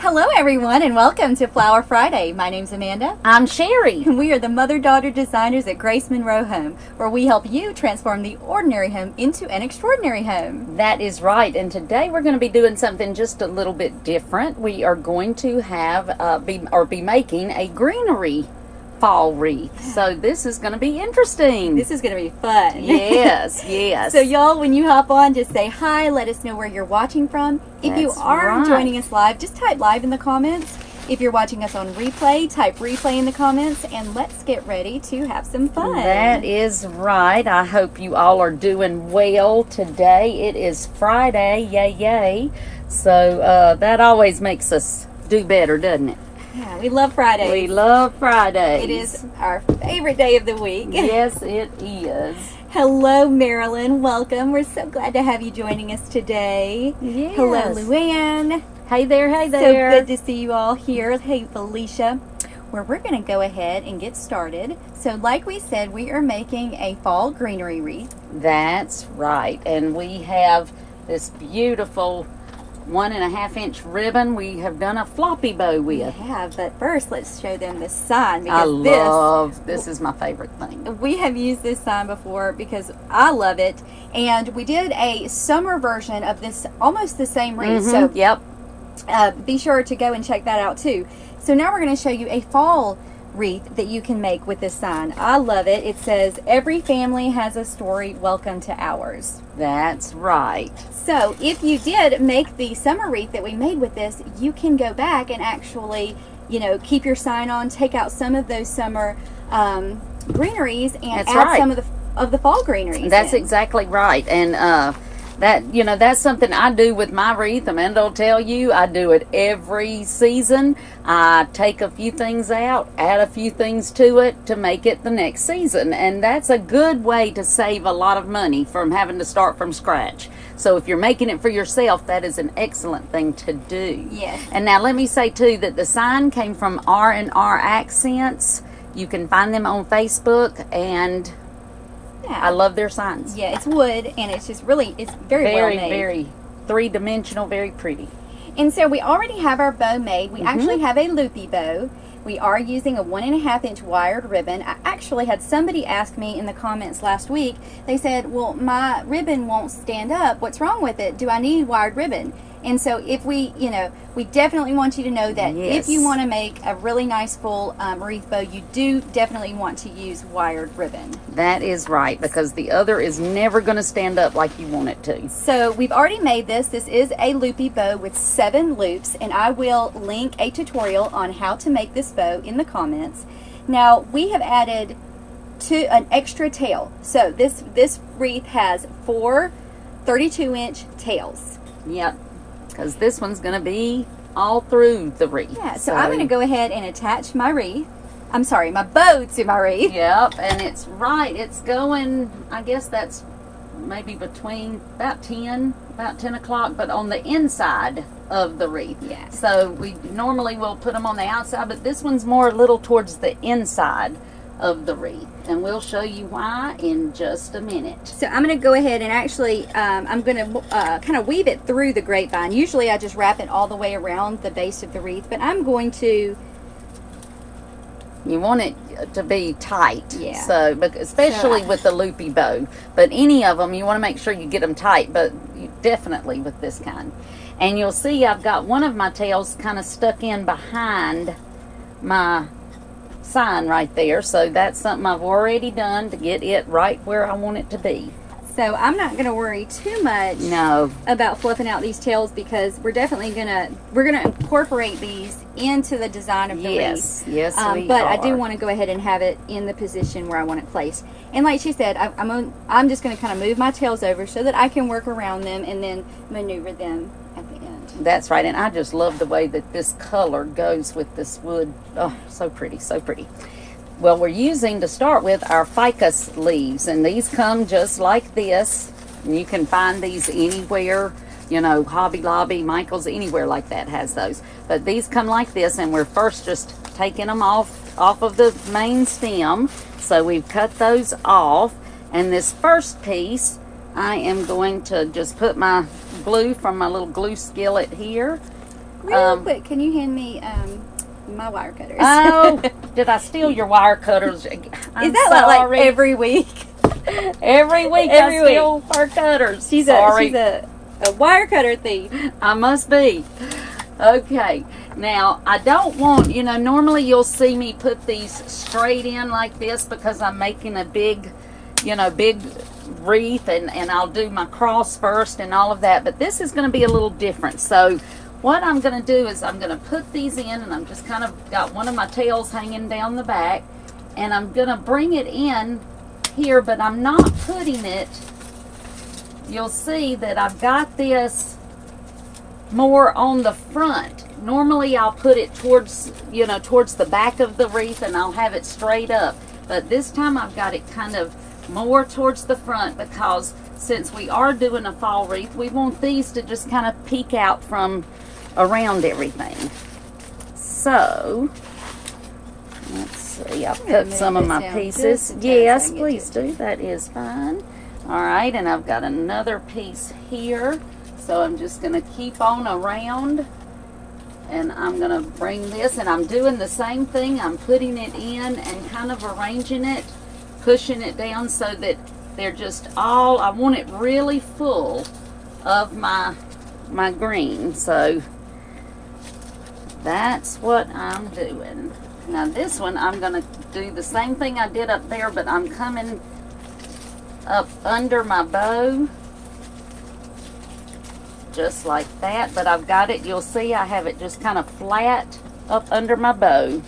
Hello everyone and welcome to Flower Friday. My name's Amanda. I'm Sherry. And we are the mother-daughter designers at Grace Monroe Home, where we help you transform the ordinary home into an extraordinary home. That is right. And today we're going to be doing something just a little bit different. We are going to have be making a greenery fall wreath. So this is going to be interesting. This is going to be fun. Yes, yes. So y'all, when you hop on, just say hi. Let us know where you're watching from. If you are joining us live, just type live in the comments. If you're watching us on replay, type replay in the comments, and let's get ready to have some fun. That is right. I hope you all are doing well today. It is Friday, yay, yay. So that always makes us do better, doesn't it? Yeah, we love Fridays. We love Fridays. It is our favorite day of the week. Yes, it is. Hello, Marilyn. Welcome. We're so glad to have you joining us today. Yes. Hello, Luann. Hey there, hey there. So good to see you all here. Hey, Felicia. Where we're going to go ahead and get started. So like we said, we are making a fall greenery wreath. That's right. And we have this beautiful 1.5 inch ribbon we have done a floppy bow with. Yeah, but first let's show them the sign. I love this is my favorite thing. We have used this sign before because I love it, and we did a summer version of this, almost the same wreath. So yep, be sure to go and check that out too. So now we're going to show you a fall wreath that you can make with this sign. I love it. It says, "Every family has a story. Welcome to ours." That's right. So if you did make the summer wreath that we made with this, you can go back and actually, you know, keep your sign on, take out some of those summer greeneries and add some of the fall greeneries. That's exactly right. And that's something I do with my wreath. Amanda will tell you, I do it every season. I take a few things out, add a few things to it to make it the next season. And that's a good way to save a lot of money from having to start from scratch. So if you're making it for yourself, that is an excellent thing to do. Yes. And now let me say too that the sign came from R&R Accents. You can find them on Facebook, and I love their signs. Yeah, it's wood, and it's just really, it's very well made. Very three-dimensional, very pretty. And so we already have our bow made. We actually have a loopy bow. We are using a 1.5 inch wired ribbon. I actually had somebody ask me in the comments last week. They said, well, my ribbon won't stand up. What's wrong with it? Do I need wired ribbon? And so if we definitely want you to know that if you want to make a really nice full wreath bow, you do definitely want to use wired ribbon. That is right, because the other is never going to stand up like you want it to. So we've already made this. This is a loopy bow with 7 loops, and I will link a tutorial on how to make this bow in the comments. Now we have added an extra tail. So this wreath has 4 32-inch tails. Yep. Because this one's going to be all through the wreath. Yeah, so I'm going to go ahead and attach my bow to my wreath. Yep, and it's going, I guess that's maybe between about 10 o'clock, but on the inside of the wreath. Yeah. So we normally will put them on the outside, but this one's more a little towards the inside of the wreath, and we'll show you why in just a minute. So I'm going to go ahead and actually I'm going to kind of weave it through the grapevine. Usually I just wrap it all the way around the base of the wreath, but I'm going to, you want it to be tight, yeah, so especially with the loopy bow, but any of them you want to make sure you get them tight, but definitely with this kind. And you'll see I've got one of my tails kind of stuck in behind my sign right there, so that's something I've already done to get it right where I want it to be. So I'm not going to worry too much about fluffing out these tails, because we're definitely we're gonna incorporate these into the design of the wreath. Yes, but I do want to go ahead and have it in the position where I want it placed. And like she said, I'm just going to kind of move my tails over so that I can work around them and then maneuver them at the end. That's right, and I just love the way that this color goes with this wood. Oh, so pretty, so pretty. Well, we're using, to start with, our ficus leaves, and these come just like this. And you can find these anywhere, you know, Hobby Lobby, Michael's, anywhere like that has those. But these come like this, and we're first just taking them off of the main stem. So we've cut those off, and this first piece, I am going to just put my glue from my little glue skillet here Real quick, can you hand me my wire cutters? Oh, did I steal your wire cutters? Is that like every week? Every week I steal wire cutters. She's a wire cutter thief. I must be. Okay. Now, I don't want, normally you'll see me put these straight in like this because I'm making a big, big wreath, and I'll do my cross first and all of that. But this is going to be a little different. So what I'm going to do is I'm going to put these in, and I'm just kind of got one of my tails hanging down the back, and I'm going to bring it in here, but I'm not putting it. You'll see that I've got this more on the front. Normally I'll put it towards, towards the back of the wreath, and I'll have it straight up. But this time I've got it kind of more towards the front, because since we are doing a fall wreath, we want these to just kind of peek out from around everything. So, let's see, I've cut some of my pieces. Yes, please do. That is fine. All right, and I've got another piece here. So I'm just going to keep on around, and I'm going to bring this, and I'm doing the same thing. I'm putting it in and kind of arranging it, pushing it down so that they're just all, I want it really full of my green. So that's what I'm doing. Now this one, I'm going to do the same thing I did up there, but I'm coming up under my bow. Just like that, but I've got it, you'll see I have it just kind of flat up under my bow.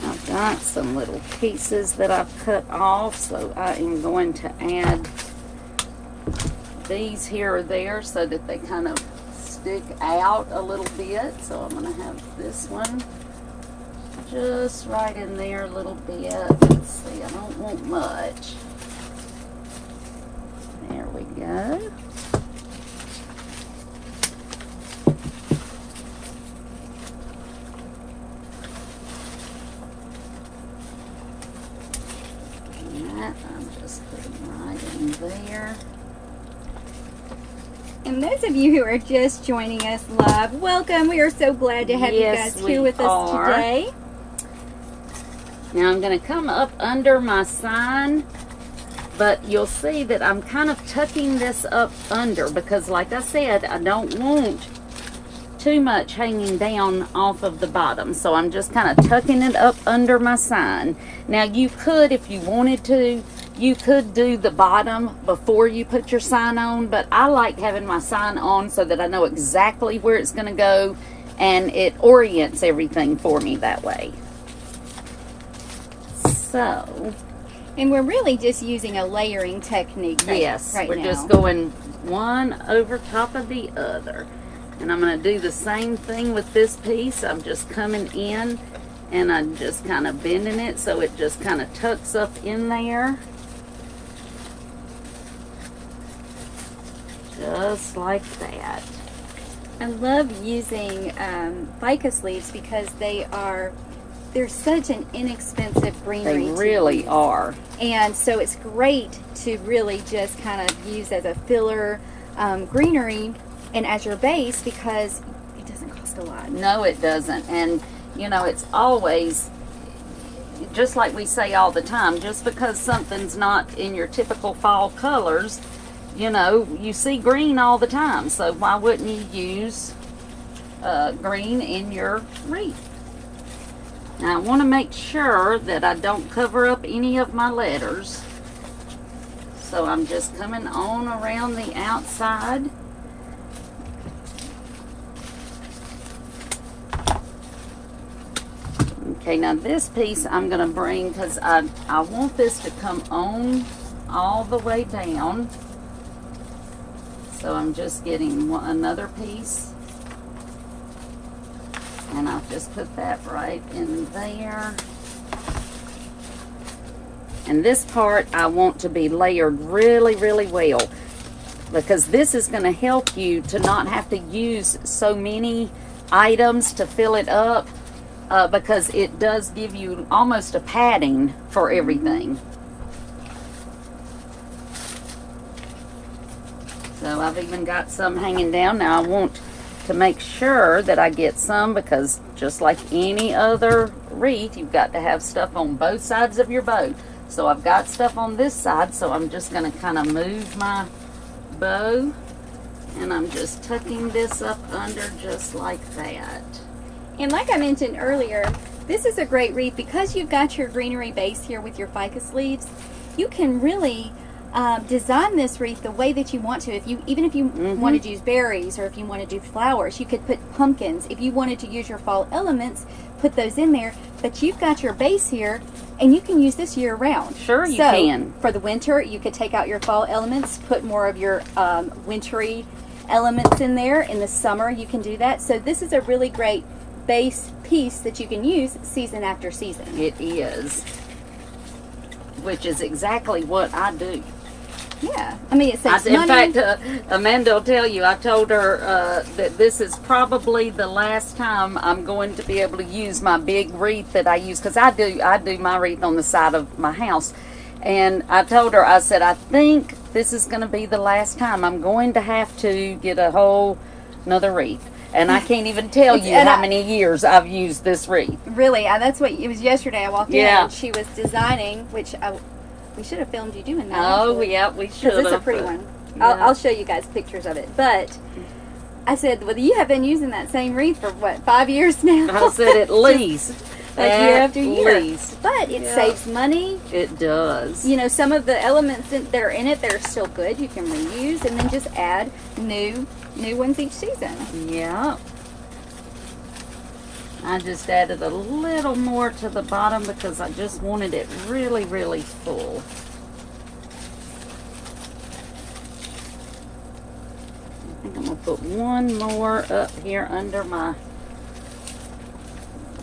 I've got some little pieces that I've cut off, so I am going to add these here or there so that they kind of stick out a little bit. So I'm going to have this one just right in there a little bit. Let's see, I don't want much. There we go. And that I'm just putting right in there. And those of you who are just joining us live, welcome. We are so glad to have you guys here with us today. Now I'm going to come up under my sign. But you'll see that I'm kind of tucking this up under, because like I said, I don't want too much hanging down off of the bottom. So I'm just kind of tucking it up under my sign. Now you could, if you wanted to, you could do the bottom before you put your sign on, but I like having my sign on so that I know exactly where it's going to go, and it orients everything for me that way. So... And we're really just using a layering technique yes, right we're now. Just going one over top of the other. And I'm going to do the same thing with this piece. I'm just coming in, and I'm just kind of bending it so it just kind of tucks up in there. Just like that. I love using ficus leaves because they're such an inexpensive greenery. They really are. And so it's great to really just kind of use as a filler greenery and as your base, because it doesn't cost a lot. No, it doesn't. And, it's always, just like we say all the time, just because something's not in your typical fall colors, you see green all the time. So why wouldn't you use green in your wreath? Now I want to make sure that I don't cover up any of my letters. So I'm just coming on around the outside. Okay, now this piece I'm going to bring, because I want this to come on all the way down. So I'm just getting another piece. And I'll just put that right in there. And this part I want to be layered really, really well, because this is going to help you to not have to use so many items to fill it up, because it does give you almost a padding for everything. So know, I've even got some hanging down. Now I want to make sure that I get some, because just like any other wreath, you've got to have stuff on both sides of your bow. So I've got stuff on this side, so I'm just going to kind of move my bow, and I'm just tucking this up under just like that. And like I mentioned earlier, this is a great wreath because you've got your greenery base here with your ficus leaves. You can really design this wreath the way that you want to. Even if you wanted to use berries, or if you want to do flowers, you could put pumpkins. If you wanted to use your fall elements, put those in there. But you've got your base here, and you can use this year round. Sure, you can. For the winter, you could take out your fall elements, put more of your wintry elements in there. In the summer, you can do that. So this is a really great base piece that you can use season after season. It is, which is exactly what I do. Yeah, I mean, it saves money. In fact, Amanda will tell you, I told her that this is probably the last time I'm going to be able to use my big wreath that I use, because I do my wreath on the side of my house. And I told her, I said, I think this is going to be the last time I'm going to have to get a whole another wreath. And I can't even tell you how many years I've used this wreath. Really, that's what it was yesterday. I walked in and she was designing, which we should have filmed you doing that. Oh, actually. Yeah, we should have. Because it's a pretty one. Yeah. I'll show you guys pictures of it. But I said, well, you have been using that same wreath for, what, 5 years now? I said at least. Like year after year. Least. But it saves money. It does. You know, some of the elements that are in it, they're still good. You can reuse and then just add new ones each season. Yeah. I just added a little more to the bottom because I just wanted it really, really full. I think I'm going to put one more up here under my,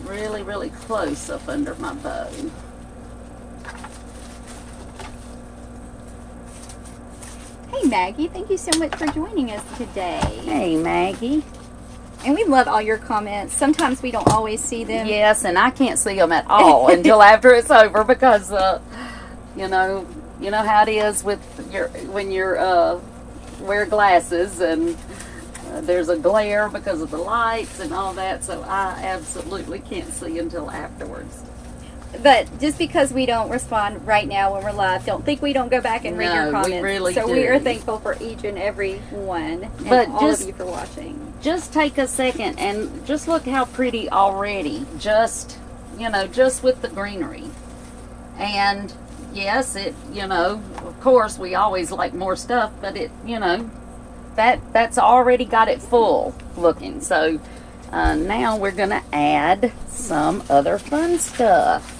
really, really close up under my bow. Hey Maggie, thank you so much for joining us today. Hey Maggie. And we love all your comments. Sometimes we don't always see them. Yes, and I can't see them at all until after it's over, because you know how it is with when you're wear glasses, and there's a glare because of the lights and all that, so I absolutely can't see until afterwards. But just because we don't respond right now when we're live, don't think we don't go back and read your comments. We really do. We are thankful for each and every one, and but all of you for watching. Just take a second and just look how pretty already, just with the greenery. And yes, of course we always like more stuff, but that's already got it full looking. So now we're gonna add some other fun stuff.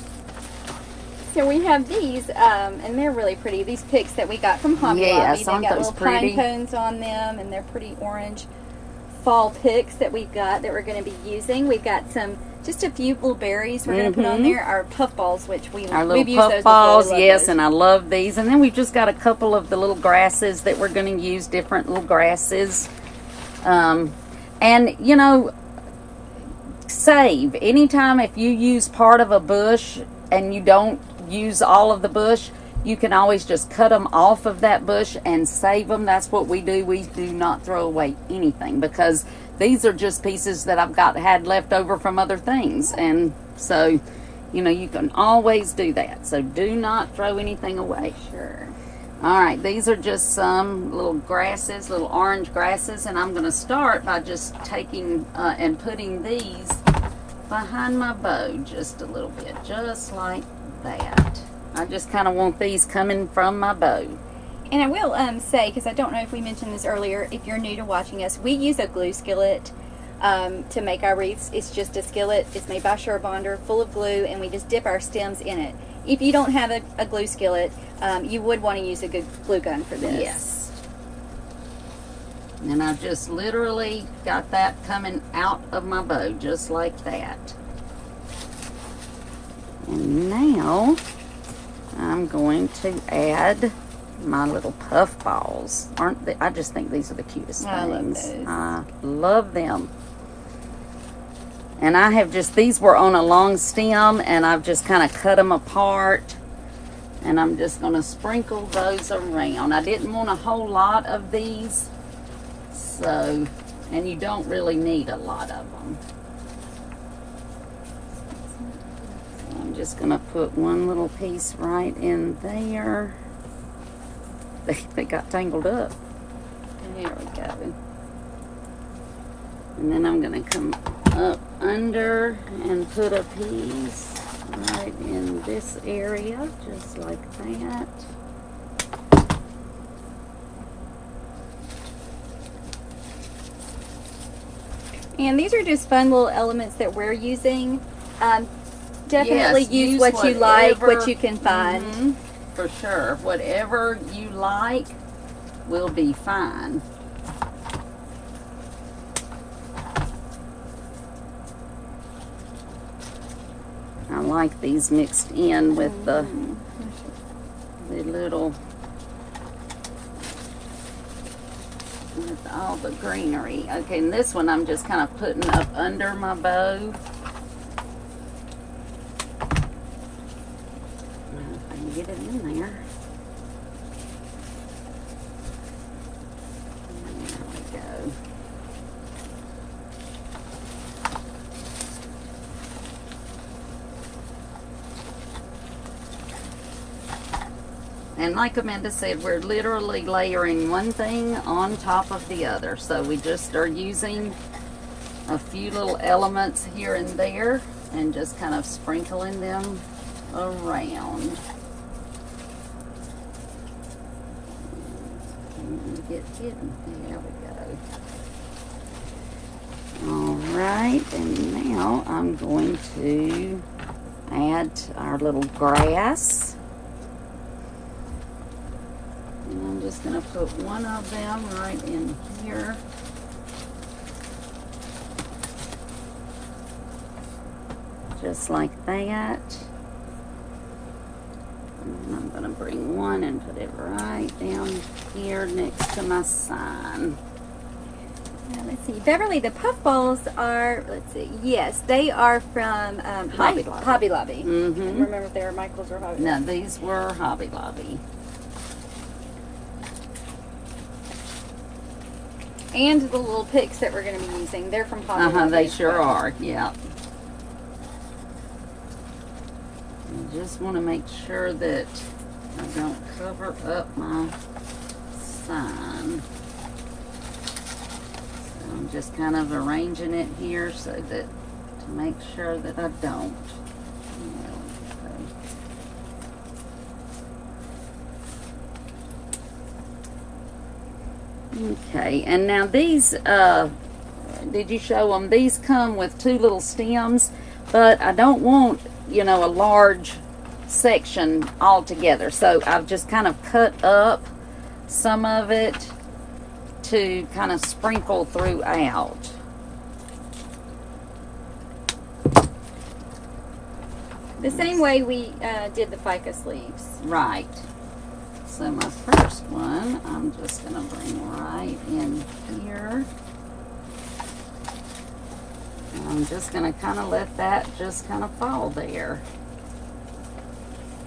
So we have these, and they're really pretty. These picks that we got from Hobby Lobby. They got little pine cones on them, and they're pretty orange fall picks that we've got that we're going to be using. We've got just a few little berries we're going to put on there. Our puffballs, which we've used those puffballs, yes, those. And I love these. And then we've just got a couple of the little grasses that we're going to use, different little grasses. And save anytime if you use part of a bush and you don't use all of the bush, you can always just cut them off of that bush and save them. That's what we do. We do not throw away anything, because these are just pieces that I've had left over from other things. And so, you can always do that. So do not throw anything away. Sure. All right, these are just some little grasses, little orange grasses, and I'm going to start by just taking and putting these behind my bow just a little bit, just like that. I just kind of want these coming from my bow. And I will say, because I don't know if we mentioned this earlier, if you're new to watching us, we use a glue skillet to make our wreaths. It's just a skillet. It's made by Surebonder, full of glue, and we just dip our stems in it. If you don't have a glue skillet, you would want to use a good glue gun for this. Yes. And I just literally got that coming out of my bow, just like that. And now I'm going to add my little puff balls. Aren't they? I just think these are the cutest things. I love those. I love them. And I have these were on a long stem, and I've just kind of cut them apart. And I'm just going to sprinkle those around. I didn't want a whole lot of these, So, and you don't really need a lot of them. So I'm just going to put one little piece right in there. They got tangled up. There we go. And then I'm going to come up under and put a piece right in this area, just like that. And these are just fun little elements that we're using. Definitely Yes, use what you like, what you can find. For sure. Whatever you like will be fine. I like these mixed in with the little, with all the greenery. Okay, and this one I'm just kind of putting up under my bow. If I can get it in there. There we go. And like Amanda said, we're literally layering one thing on top of the other. So we just are using a few little elements here and there and just kind of sprinkling them around. Get hidden. There we go. Alright, and now I'm going to add our little grass. And I'm just going to put one of them right in here. Just like that. And I'm going to bring one and put it right down here next to my sign. Let's see, Beverly, the puffballs are, let's see, yes, they are from Hobby Lobby. Hobby Lobby. Mm-hmm. I don't remember if they were Michael's or Hobby Lobby. No, these were Hobby Lobby. And the little picks that we're going to be using, they're from Hobby Lobby. They sure are, yeah. I just want to make sure that I don't cover up my sign. So I'm just kind of arranging it here so that to make sure that I don't. Okay, and now these, did you show them? These come with two little stems, but I don't want, you know, a large section altogether. So I've just kind of cut up some of it to kind of sprinkle throughout. The same way we did the ficus leaves. Right. So my first one, I'm just going to bring right in here. And I'm just going to kind of let that just kind of fall there.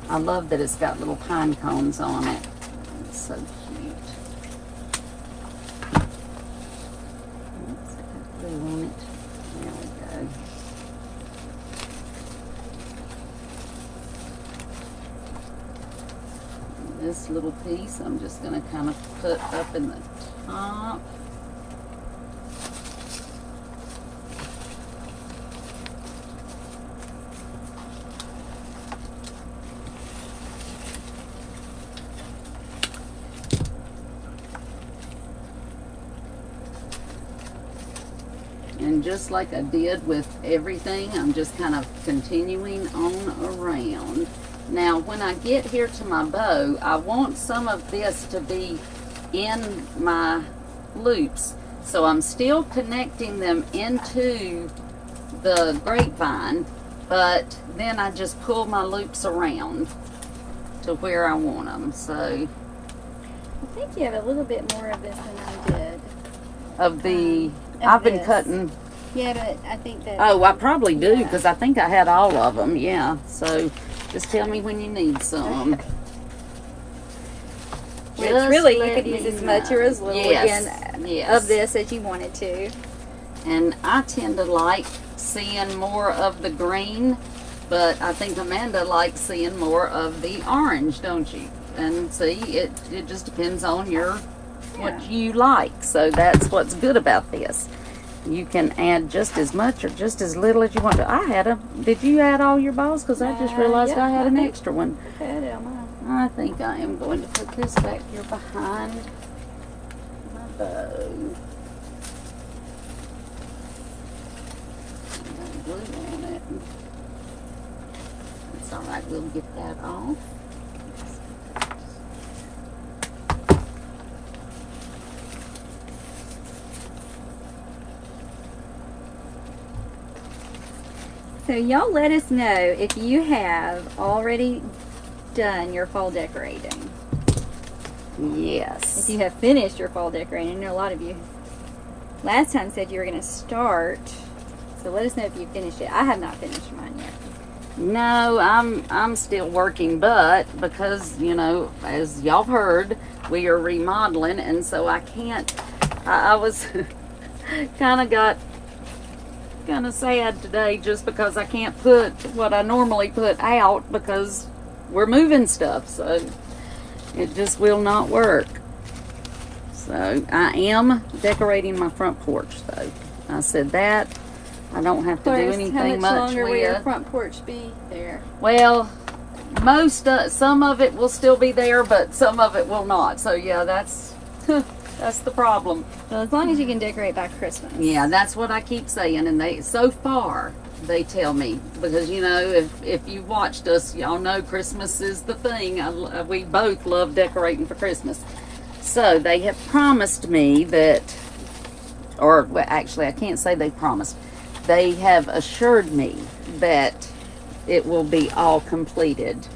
I love that it's got little pine cones on it. It's so cute. Oops, I got glue on it. There we go. This little piece I'm just going to kind of put up in the top. And just like I did with everything, I'm just kind of continuing on around. Now, when I get here to my bow, I want some of this to be in my loops. So I'm still connecting them into the grapevine, but then I just pull my loops around to where I want them. So I think you have a little bit more of this than I did. Of the, I've been cutting. Yeah, but I think that. Oh, I probably do, because I think I had all of them, yeah. So just tell me when you need some. Which really, you could use as much or as little. Yes. Again, of this as you wanted to. And I tend to like seeing more of the green, but I think Amanda likes seeing more of the orange, don't you? And see, it just depends on what you like. So that's what's good about this. You can add just as much or just as little as you want to. Did you add all your balls? Because I just realized I had an extra one. I think I am going to put this back here behind my bow. Glue on it. It's all right. We'll get that off. So y'all let us know if you have already done your fall decorating. Yes. If you have finished your fall decorating. I know a lot of you last time said you were going to start. So let us know if you finished it. I have not finished mine yet. No, I'm still working, but because, you know, as y'all heard, we are remodeling, and so I can't, I was kind of sad today just because I can't put what I normally put out because we're moving stuff, so it just will not work. So I am decorating my front porch, though. I said that. I don't have to do anything how much longer will your with. front porch be there? Well, some of it will still be there, but some of it will not. So yeah, that's the problem. Well, as long as you can decorate by Christmas. Yeah, that's what I keep saying, and so far they tell me, because you know, if you watched us, y'all know Christmas is the thing. We both love decorating for Christmas. So they have promised me that, or well, actually I can't say they promised. They have assured me that it will be all completed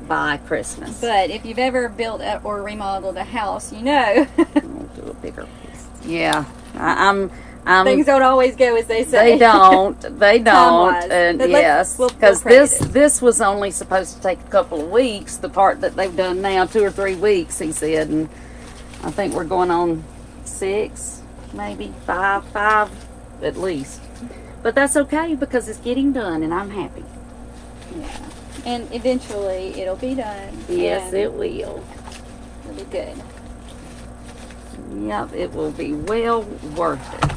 by Christmas. But if you've ever built or remodeled a house, you know. We'll do a bigger piece. Yeah, I'm things don't always go as they say. They don't. And but yes, because this was only supposed to take a couple of weeks. The part that they've done now, 2 or 3 weeks, he said, and I think we're going on 6, maybe 5 at least. But that's okay because it's getting done and I'm happy. Yeah. And eventually it'll be done. Yes, it will. It'll be good. Yep, it will be well worth it.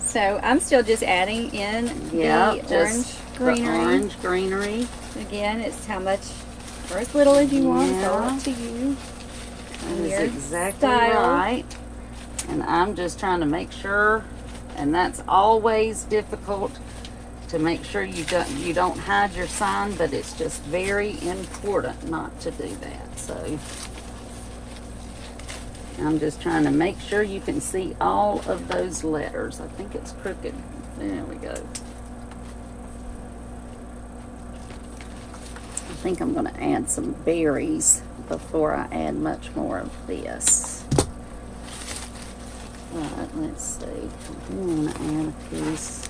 So I'm still just adding in the orange greenery. Again, it's how much or as little as you want. It's all up to you. That is exactly right. And I'm just trying to make sure, and that's always difficult, to make sure you don't hide your sign, but it's just very important not to do that. So I'm just trying to make sure you can see all of those letters. I think it's crooked. There we go. I think I'm going to add some berries before I add much more of this. But let's see. I'm going to add a piece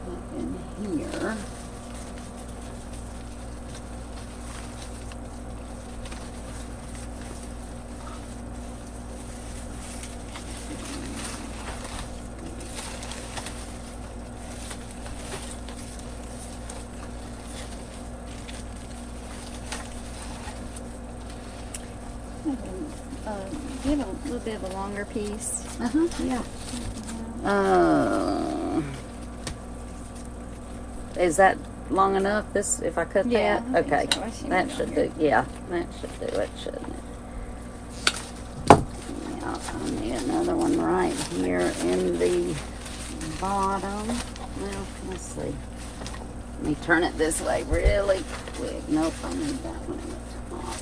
up in here. Do you have a little bit of a longer piece? Yeah. Is that long enough? This, if I cut Yeah, that? Okay. So. That should do. Yeah, that should do it, shouldn't it? Yeah, I need another one right here in the bottom. Well, let's see. Let me turn it this way really quick. Nope, I need that one in the top.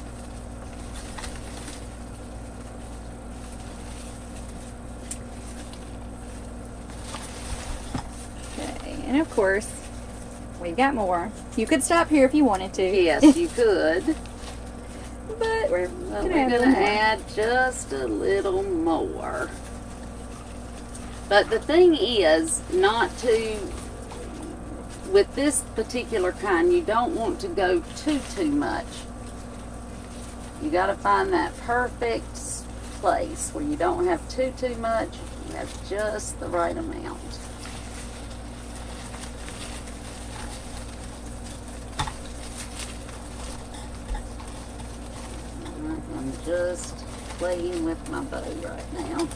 And of course, we've got more. You could stop here if you wanted to. Yes, you could. But we're going to add just a little more. But the thing is not to with this particular kind, you don't want to go too much. You got to find that perfect place where you don't have too much. You have just the right amount. I'm just playing with my bow right now.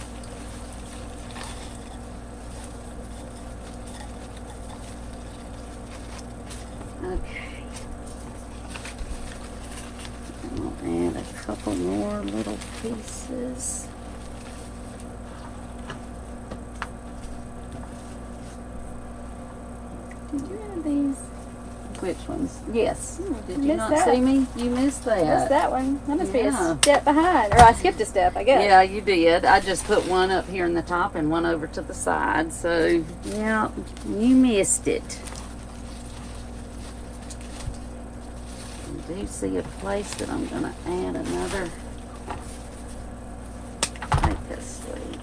Okay. I'll add a couple more little pieces. Did you have these? Which ones? Yes. Did you missed not that. see me? You missed that. Missed that one. That must be Yeah. a step behind. Or I skipped a step, I guess. Yeah, you did. I just put one up here in the top and one over to the side. So, yeah, you missed it. I do see a place that I'm going to add another ficus leaf.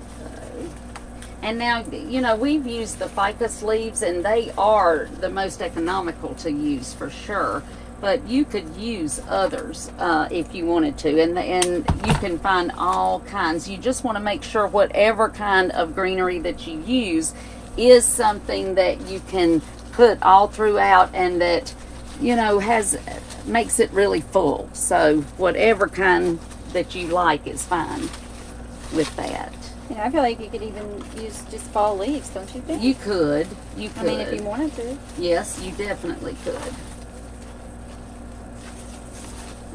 And now, you know, we've used the ficus leaves, and they are the most economical to use for sure. But you could use others if you wanted to, and you can find all kinds. You just want to make sure whatever kind of greenery that you use is something that you can put all throughout, and that, you know, makes it really full. So whatever kind that you like is fine with that. Yeah, I feel like you could even use just fall leaves, don't you think? You could. You could. I mean, if you wanted to. Yes, you definitely could.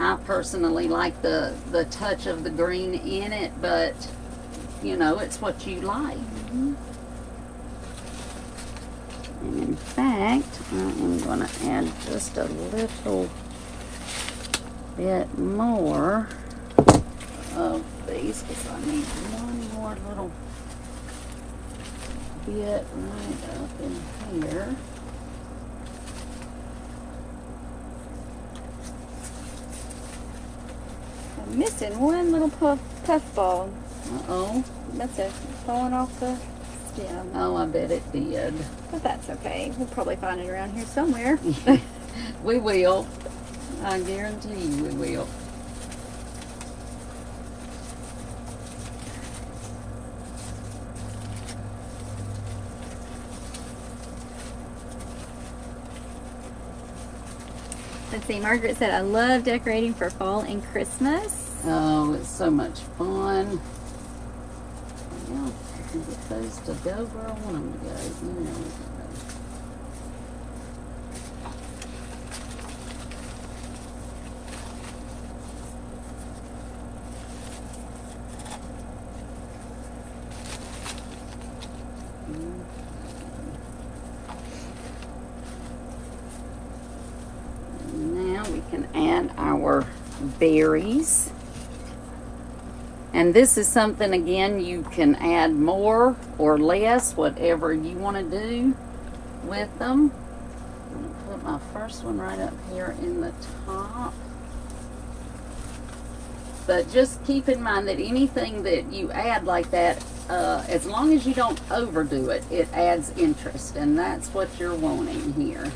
I personally like the touch of the green in it, but, you know, it's what you like. Mm-hmm. And in fact, I am going to add just a little bit more of these, because I need one more little bit right up in here. I'm missing one little puffball. Uh-oh. That's it. Falling off the stem. Oh, I bet it did. But that's okay. We'll probably find it around here somewhere. We will. I guarantee you we will. Let's see, Margaret said, I love decorating for fall and Christmas. Oh, it's so much fun. Well, I can get those to go where I want them to go. You know. Now we can add our berries. And this is something, again, you can add more or less, whatever you want to do with them. I'm going to put my first one right up here in the top. But just keep in mind that anything that you add like that, as long as you don't overdo it, it adds interest. And that's what you're wanting here.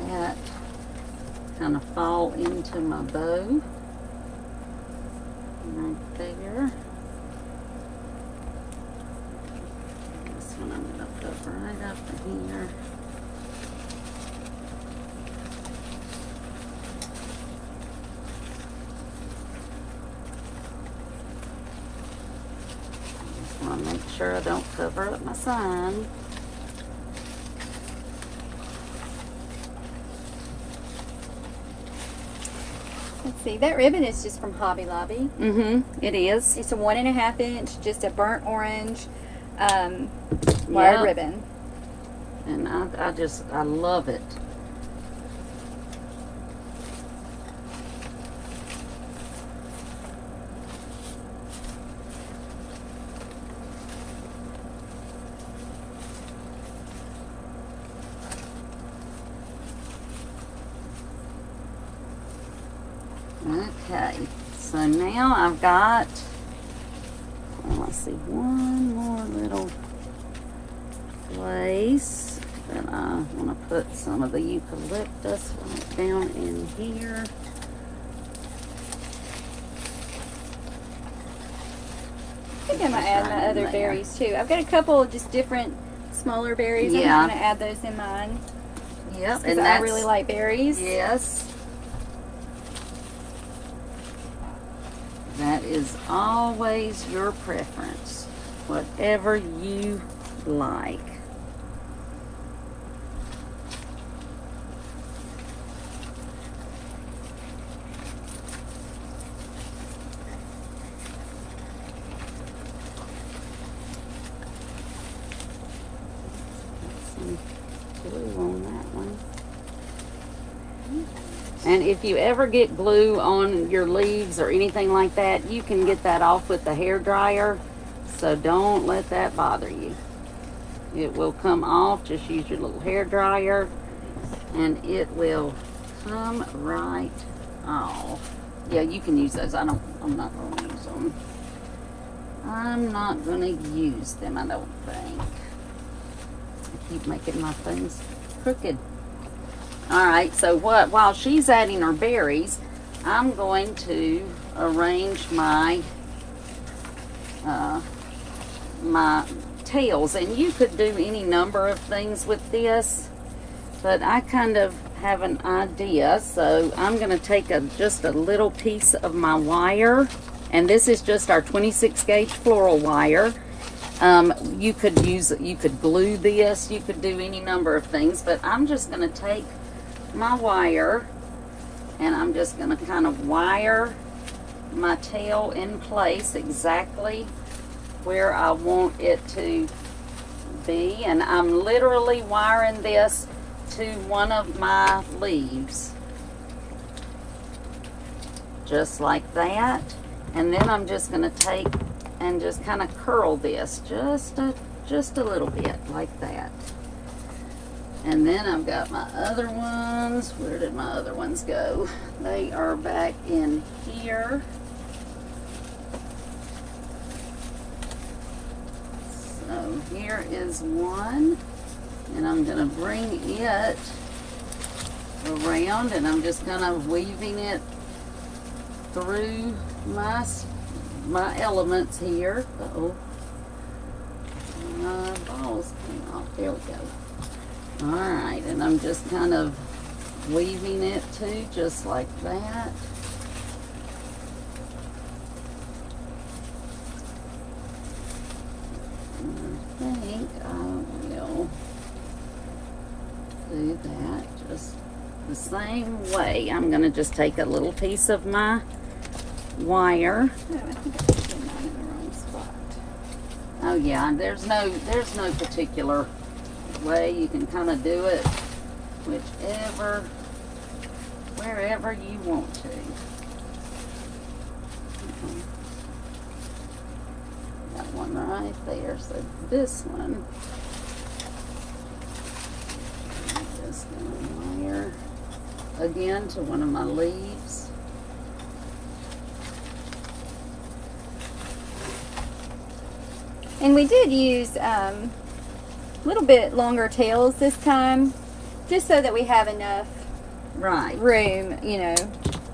That kind of fall into my bow right there. This one I'm going to put right up here. Just want to make sure I don't cover up my sign. Let's see, that ribbon is just from Hobby Lobby. Mm-hmm, it is. It's a 1.5 inch, just a burnt orange wired ribbon. And I love it. Okay, so now I've got, let's see, one more little place that I want to put some of the eucalyptus right down in here. I think I might add my other berries too. I've got a couple of just different smaller berries. Yeah. I'm going to add those in mine. Yep, and I really like berries. Yes. That is always your preference. Whatever you like. Glue on that one. And if you ever get glue on your leaves or anything like that, you can get that off with the hair dryer, so don't let that bother you. It will come off. Just use your little hair dryer and it will come right off. Yeah, you can use those. I'm not going to use them. I'm not going to use them, I don't think. Keep making my things crooked. Alright, so while she's adding her berries, I'm going to arrange my my tails, and you could do any number of things with this, but I kind of have an idea. So I'm going to take just a little piece of my wire, and this is just our 26 gauge floral wire. You could glue this, you could do any number of things, but I'm just going to take my wire and I'm just going to kind of wire my tail in place exactly where I want it to be, and I'm literally wiring this to one of my leaves, just like that. And then I'm just going to take and just kind of curl this just a little bit like that. And then I've got my other ones. Where did my other ones go? They are back in here. So here is one, and I'm going to bring it around, and I'm just kind of weaving it through my elements here. Uh-oh. My balls came off. There we go. Alright, and I'm just kind of weaving it too, just like that. I think I will do that just the same way. I'm going to just take a little piece of my wire. Oh, I think I put mine in the wrong spot. Oh yeah, there's no particular way. You can kind of do it wherever you want to. Got one right there. So this one, I'm just going to wire again to one of my leaves. And we did use a little bit longer tails this time, just so that we have enough room, you know,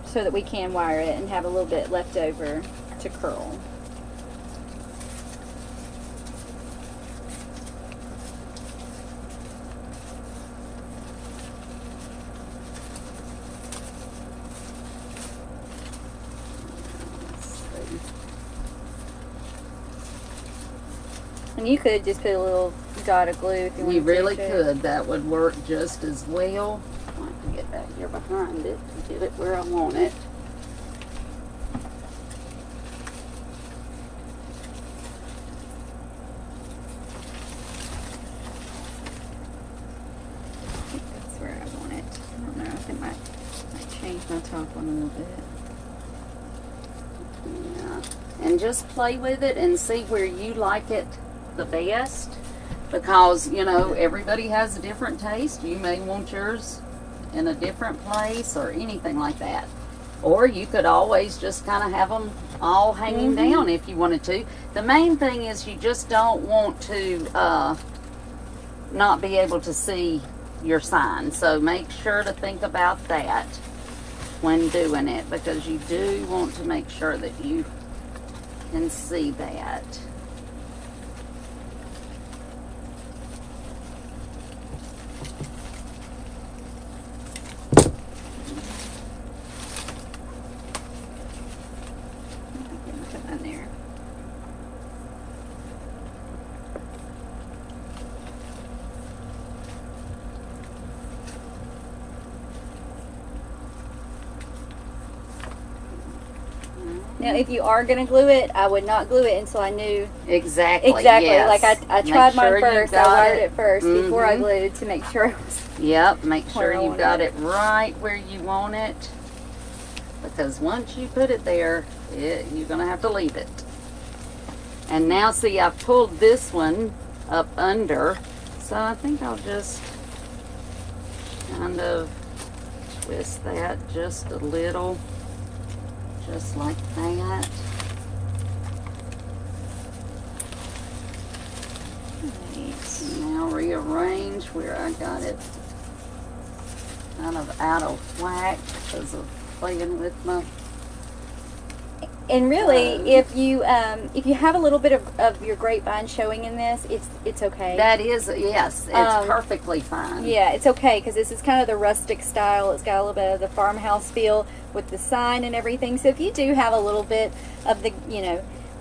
so that we can wire it and have a little bit left over to curl. And you could just put a little dot of glue if you wanted to. You really could. That would work just as well. I have to get back here behind it and get it where I want it. I think that's where I want it. I don't know. I think I might change my top one a little bit. Yeah. And just play with it and see where you like it the best, because you know everybody has a different taste. You may want yours in a different place or anything like that. Or you could always just kind of have them all hanging down if you wanted to. The main thing is you just don't want to not be able to see your sign. So make sure to think about that when doing it, because you do want to make sure that you can see that. Now, if you are going to glue it, I would not glue it until I knew exactly. Yes. Like I tried mine sure first. I wired it first before I glued to make sure it was. Yep, make sure you got it right where you want it, because once you put it there, you're going to have to leave it. And now, see, I've pulled this one up under, so I think I'll just kind of twist that just a little. Just like that. Right. Now rearrange where I got it kind of out of whack because of playing with my. And really, if you have a little bit of your grapevine showing in this, it's okay. That is, yes, it's perfectly fine. Yeah, it's okay, because this is kind of the rustic style. It's got a little bit of the farmhouse feel with the sign and everything. So if you do have a little bit of the,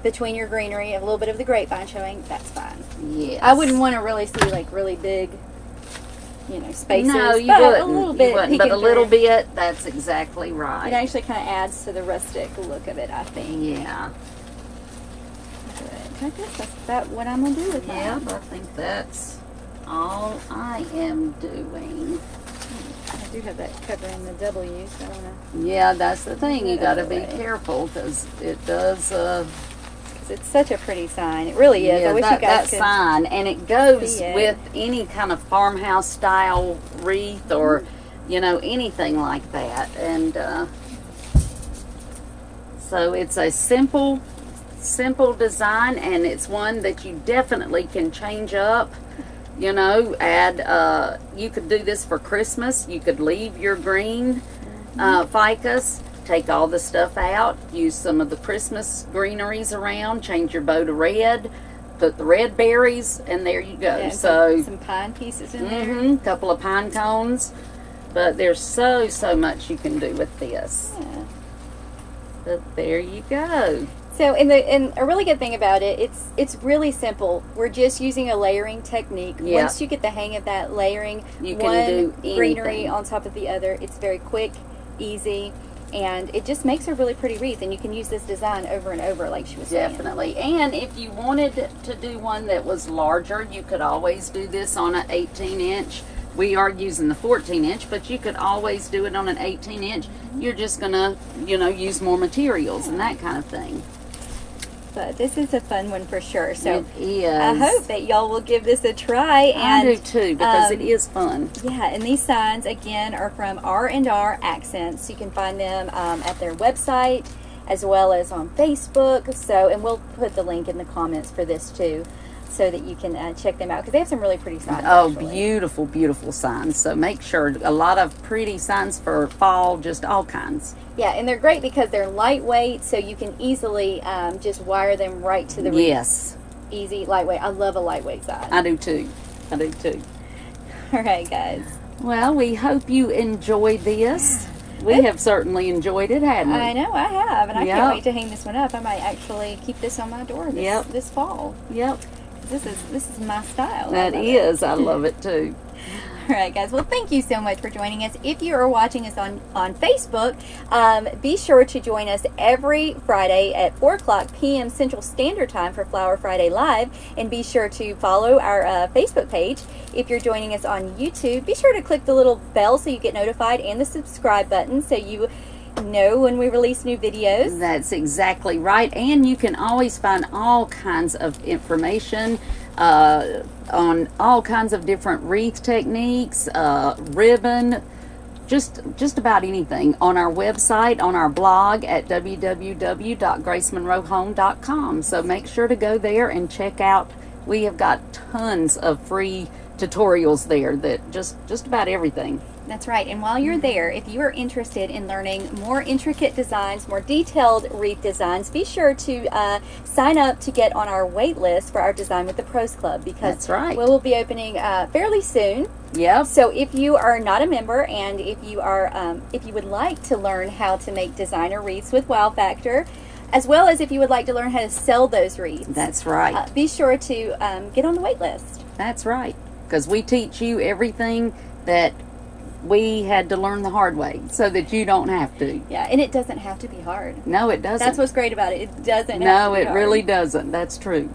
between your greenery, a little bit of the grapevine showing, that's fine. Yes. I wouldn't want to really see like really big, spaces. No, you but wouldn't. a little bit. But a little bit, that's exactly right. It actually kind of adds to the rustic look of it, I think. Yeah. Good. I guess that's about what I'm going to do with that. Yeah, I think that's all I am doing. I do have that covering the W, so I want to... Yeah, that's the thing. You got to be careful, because it does... it's such a pretty sign. It really is. Yeah, I wish you guys could sign, and it goes with any kind of farmhouse style wreath or, anything like that. And so it's a simple design, and it's one that you definitely can change up. Add, you could do this for Christmas. You could leave your green ficus, take all the stuff out, use some of the Christmas greeneries around, change your bow to red, put the red berries, and there you go. Yeah, so some pine pieces in there. A couple of pine cones. But there's so much you can do with this. Yeah. But there you go. So, and a really good thing about it, it's really simple. We're just using a layering technique. Yep. Once you get the hang of that layering, you can do anything. Greenery on top of the other, it's very quick, easy, and it just makes a really pretty wreath. And you can use this design over and over, like she was saying. Definitely. And if you wanted to do one that was larger, you could always do this on an 18-inch. We are using the 14-inch, but you could always do it on an 18-inch. You're just going to, use more materials and that kind of thing. But this is a fun one for sure. So it is. I hope that y'all will give this a try. And I do too, because it is fun. Yeah, and these signs again are from R&R Accents. You can find them at their website as well as on Facebook. So, and we'll put the link in the comments for this too, so that you can check them out, because they have some really pretty signs. Oh, actually. Beautiful, beautiful signs. So make sure, a lot of pretty signs for fall, just all kinds. Yeah, and they're great because they're lightweight, so you can easily just wire them right to the wreath. Yes. Easy, lightweight. I love a lightweight sign. I do too. I do too. All right, guys. Well, we hope you enjoyed this. We have certainly enjoyed it, hadn't we? I know, I have, and I can't wait to hang this one up. I might actually keep this on my door this fall. Yep. This is my style. That is. I love it too. All right, guys. Well, thank you so much for joining us. If you are watching us on Facebook, be sure to join us every Friday at 4 o'clock p.m. Central Standard Time for Flower Friday Live. And be sure to follow our Facebook page. If you're joining us on YouTube, be sure to click the little bell so you get notified, and the subscribe button so you know when we release new videos. That's exactly right. And you can always find all kinds of information on all kinds of different wreath techniques, ribbon, just about anything on our website, on our blog at www.gracemonroehome.com. So make sure to go there and check out. We have got tons of free tutorials there that just about everything. That's right. And while you're there, if you are interested in learning more intricate designs, more detailed wreath designs, be sure to sign up to get on our wait list for our Design with the Pros Club, because That's right. we will be opening fairly soon. Yep. So if you are not a member, and if you would like to learn how to make designer wreaths with Wow Factor, as well as if you would like to learn how to sell those wreaths, That's right. be sure to get on the wait list. That's right. Because we teach you everything that we had to learn the hard way, so that you don't have to. Yeah, and it doesn't have to be hard. No, it doesn't. That's what's great about it. It doesn't have to be No, it hard. really doesn't. That's true.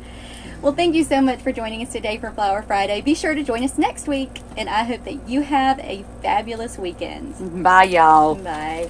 Well, thank you so much for joining us today for Flower Friday. Be sure to join us next week, and I hope that you have a fabulous weekend. Bye, y'all. Bye.